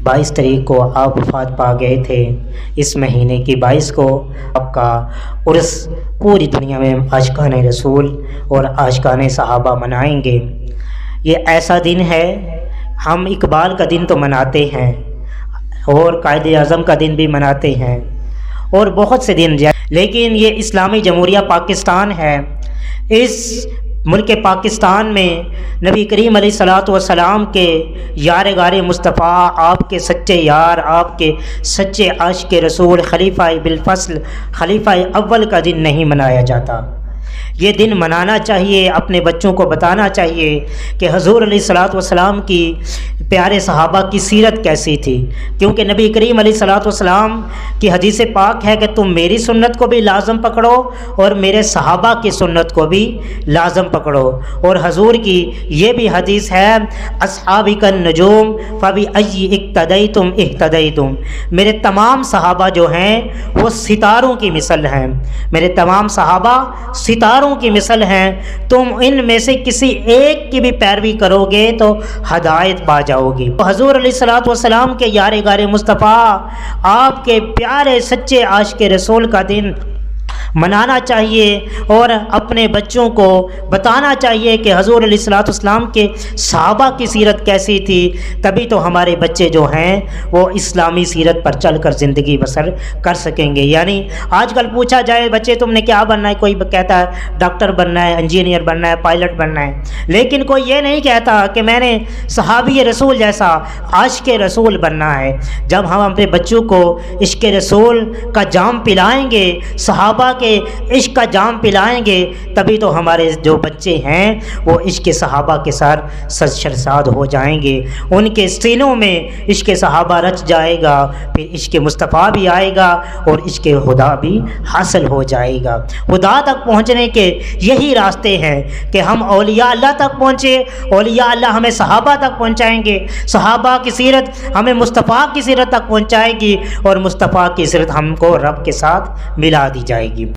22 तारीख को आप वफ़ात पा गए थे। इस महीने की 22 को आपका उर्स पूरी दुनिया में आशिकान रसूल और आशिकान सहाबा मनाएंगे। ये ऐसा दिन है, हम इकबाल का दिन तो मनाते हैं और कायदे आज़म का दिन भी मनाते हैं और बहुत से दिन, लेकिन ये इस्लामी जमहूरिया पाकिस्तान है। इस मुल्क पाकिस्तान में नबी करीम अलैहिस्सलातु वस्सलाम के यार गारे मुस्तफ़ा, आपके सच्चे यार, आपके सच्चे आशिक़ रसूल खलीफा बिलफस्ल, खलीफा अव्वल का दिन नहीं मनाया जाता। ये दिन मनाना चाहिए, अपने बच्चों को बताना चाहिए कि हुज़ूर अलैहिस्सलातु वस्सलाम की प्यारे सहाबा की सीरत कैसी थी, क्योंकि नबी करीम अलैहिस्सलातु वस्सलाम की हदीस पाक है कि तुम मेरी सुन्नत को भी लाज़म पकड़ो और मेरे सहाबा की सुन्नत को भी लाज़म पकड़ो। और हुज़ूर की ये भी हदीस है, अस्हाबी कन नजूम फबी अय्यि इक्तदैतुम इह्तदैतुम, मेरे तमाम सहाबा जो हैं वो सितारों की मिसल हैं, मेरे तमाम सहाबा सितारों की मिसल हैं, तुम इनमें से किसी एक की भी पैरवी करोगे तो हदायत पा जाओगे। हुज़ूर अलैहिस्सलातु वस्सलाम के यारे गारे मुस्तफ़ा, आपके प्यारे सच्चे आशिक़ रसूल का दिन मनाना चाहिए और अपने बच्चों को बताना चाहिए कि हुज़ूर अलैहिस्सलातु वस्सलाम के सहाबा की सीरत कैसी थी। तभी तो हमारे बच्चे जो हैं वो इस्लामी सीरत पर चलकर ज़िंदगी बसर कर सकेंगे। यानी आजकल पूछा जाए बच्चे तुमने क्या बनना है, कोई कहता है डॉक्टर बनना है, इंजीनियर बनना है, पायलट बनना है, लेकिन कोई ये नहीं कहता कि मैंने सहाबी रसूल जैसा आशिक़ रसूल बनना है। जब हम अपने बच्चों को इश्क़ रसूल का जाम पिलाएंगे, सहाबा के इश्क का जाम पिलाएंगे, तभी तो हमारे जो बच्चे हैं वो इश्क सहाबा के साथ सरशाद हो जाएंगे, उनके सीनों में इश्क सहाबा रच जाएगा, फिर इश्क मुस्तफ़ा भी आएगा और इश्क खुदा भी हासिल हो जाएगा। खुदा तक पहुँचने के यही रास्ते हैं कि हम औलिया अल्लाह तक पहुँचे, औलिया अल्लाह हमें सहाबा तक पहुँचाएंगे, सहाबा की सीरत हमें मुस्तफ़ा की सीरत तक पहुँचाएगी और मुस्तफ़ा की सीरत हमको रब के साथ मिला दी जाएगी।